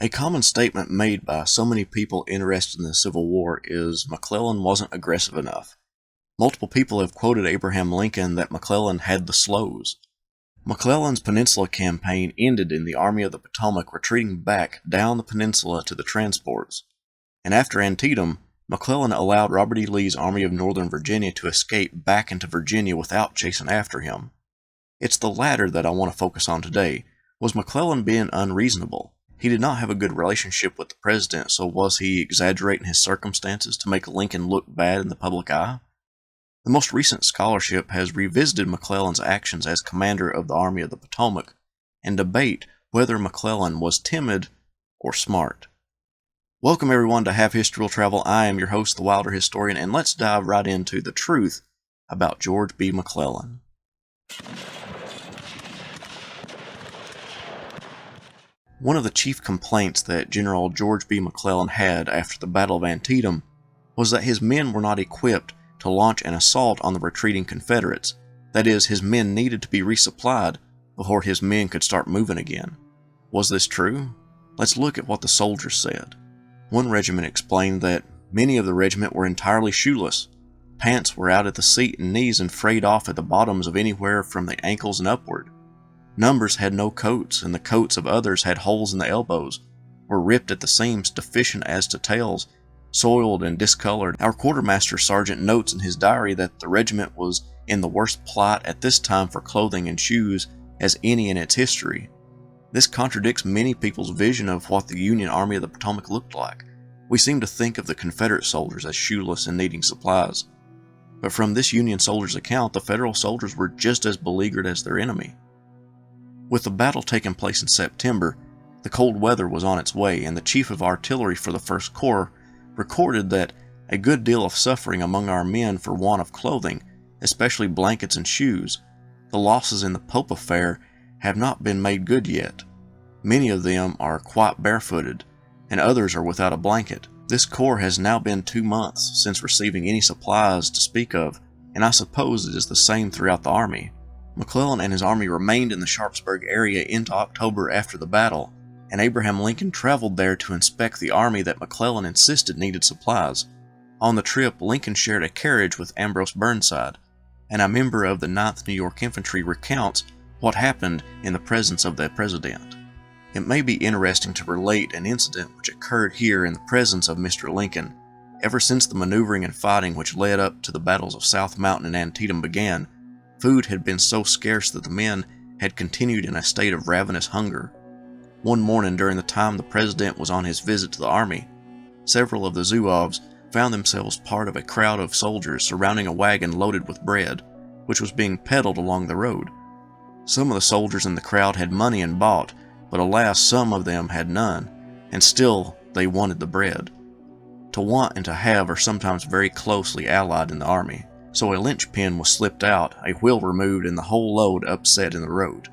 A common statement made by so many people interested in the Civil War is McClellan wasn't aggressive enough. Multiple people have quoted Abraham Lincoln that McClellan had the slows. McClellan's Peninsula campaign ended in the Army of the Potomac retreating back down the peninsula to the transports. And after Antietam, McClellan allowed Robert E. Lee's Army of Northern Virginia to escape back into Virginia without chasing after him. It's the latter that I want to focus on today. Was McClellan being unreasonable? He did not have a good relationship with the president, so was he exaggerating his circumstances to make Lincoln look bad in the public eye? The most recent scholarship has revisited McClellan's actions as commander of the Army of the Potomac and debate whether McClellan was timid or smart. Welcome everyone to Half History Will Travel. I am your host, the Wilder Historian, and let's dive right into the truth about George B. McClellan. One of the chief complaints that General George B. McClellan had after the Battle of Antietam was that his men were not equipped to launch an assault on the retreating Confederates. That is, his men needed to be resupplied before his men could start moving again. Was this true? Let's look at what the soldiers said. One regiment explained that many of the regiment were entirely shoeless. Pants were out at the seat and knees and frayed off at the bottoms of anywhere from the ankles and upward. Numbers had no coats, and the coats of others had holes in the elbows, were ripped at the seams, deficient as to tails, soiled and discolored. Our quartermaster sergeant notes in his diary that the regiment was in the worst plight at this time for clothing and shoes as any in its history. This contradicts many people's vision of what the Union Army of the Potomac looked like. We seem to think of the Confederate soldiers as shoeless and needing supplies. But from this Union soldier's account, the Federal soldiers were just as beleaguered as their enemy. With the battle taking place in September, the cold weather was on its way, and the Chief of Artillery for the 1st Corps recorded that a good deal of suffering among our men for want of clothing, especially blankets and shoes. The losses in the Pope affair have not been made good yet. Many of them are quite barefooted, and others are without a blanket. This corps has now been 2 months since receiving any supplies to speak of, and I suppose it is the same throughout the army. McClellan and his army remained in the Sharpsburg area into October after the battle, and Abraham Lincoln traveled there to inspect the army that McClellan insisted needed supplies. On the trip, Lincoln shared a carriage with Ambrose Burnside, and a member of the 9th New York Infantry recounts what happened in the presence of the president. It may be interesting to relate an incident which occurred here in the presence of Mr. Lincoln. Ever since the maneuvering and fighting which led up to the battles of South Mountain and Antietam began, food had been so scarce that the men had continued in a state of ravenous hunger. One morning during the time the president was on his visit to the army, several of the Zouaves found themselves part of a crowd of soldiers surrounding a wagon loaded with bread, which was being peddled along the road. Some of the soldiers in the crowd had money and bought, but alas, some of them had none, and still they wanted the bread. To want and to have are sometimes very closely allied in the army, so a linchpin was slipped out, a wheel removed, and the whole load upset in the road.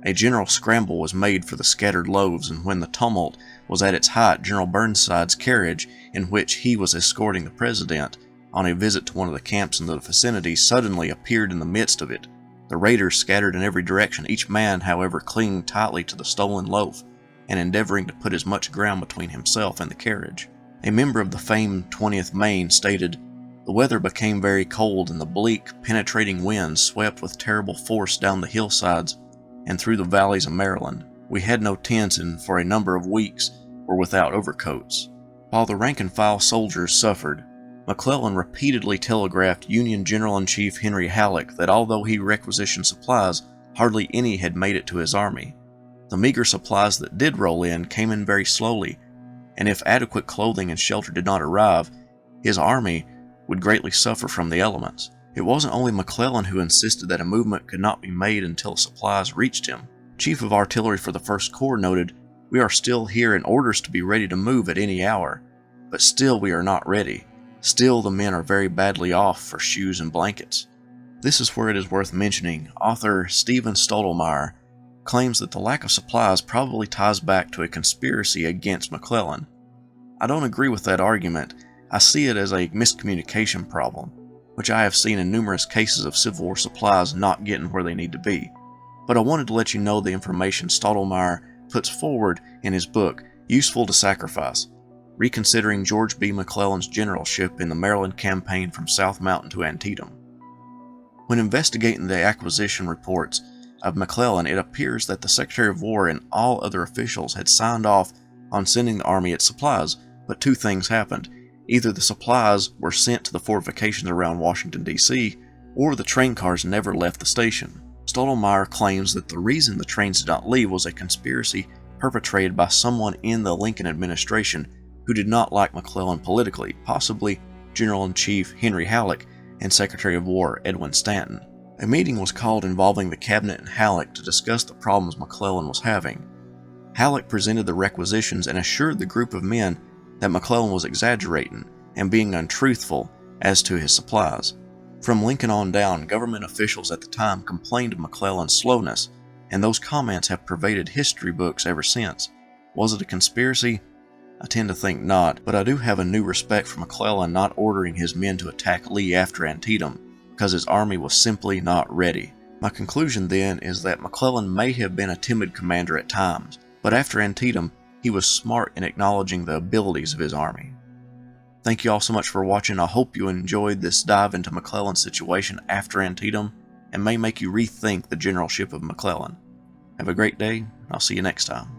A general scramble was made for the scattered loaves, and when the tumult was at its height, General Burnside's carriage, in which he was escorting the president on a visit to one of the camps in the vicinity, suddenly appeared in the midst of it. The raiders scattered in every direction, each man, however, clinging tightly to the stolen loaf and endeavoring to put as much ground between himself and the carriage. A member of the famed 20th Maine stated, "The weather became very cold, and the bleak, penetrating winds swept with terrible force down the hillsides and through the valleys of Maryland. We had no tents, and for a number of weeks were without overcoats." While the rank-and-file soldiers suffered, McClellan repeatedly telegraphed Union General-in-Chief Henry Halleck that although he requisitioned supplies, hardly any had made it to his army. The meager supplies that did roll in came in very slowly, and if adequate clothing and shelter did not arrive, his army would greatly suffer from the elements. It wasn't only McClellan who insisted that a movement could not be made until supplies reached him. Chief of Artillery for the 1st Corps noted, "We are still here in orders to be ready to move at any hour, but still we are not ready. Still the men are very badly off for shoes and blankets." This is where it is worth mentioning. Author Stephen Stottlemyre claims that the lack of supplies probably ties back to a conspiracy against McClellan. I don't agree with that argument. I see it as a miscommunication problem, which I have seen in numerous cases of Civil War supplies not getting where they need to be. But I wanted to let you know the information Stottlemyre puts forward in his book Useful to sacrifice. Reconsidering George B. McClellan's generalship in the Maryland campaign from South Mountain to Antietam. When investigating the acquisition reports of McClellan, it appears that the Secretary of War and all other officials had signed off on sending the Army its supplies, but two things happened. Either the supplies were sent to the fortifications around Washington, D.C., or the train cars never left the station. Stottlemyre claims that the reason the trains did not leave was a conspiracy perpetrated by someone in the Lincoln administration who did not like McClellan politically, possibly General-in-Chief Henry Halleck and Secretary of War Edwin Stanton. A meeting was called involving the cabinet and Halleck to discuss the problems McClellan was having. Halleck presented the requisitions and assured the group of men that McClellan was exaggerating and being untruthful as to his supplies. From Lincoln on down, government officials at the time complained of McClellan's slowness, and those comments have pervaded history books ever since. Was it a conspiracy? I tend to think not, but I do have a new respect for McClellan not ordering his men to attack Lee after Antietam, because his army was simply not ready. My conclusion then is that McClellan may have been a timid commander at times, but after Antietam, he was smart in acknowledging the abilities of his army. Thank you all so much for watching. I hope you enjoyed this dive into McClellan's situation after Antietam, and may make you rethink the generalship of McClellan. Have a great day, and I'll see you next time.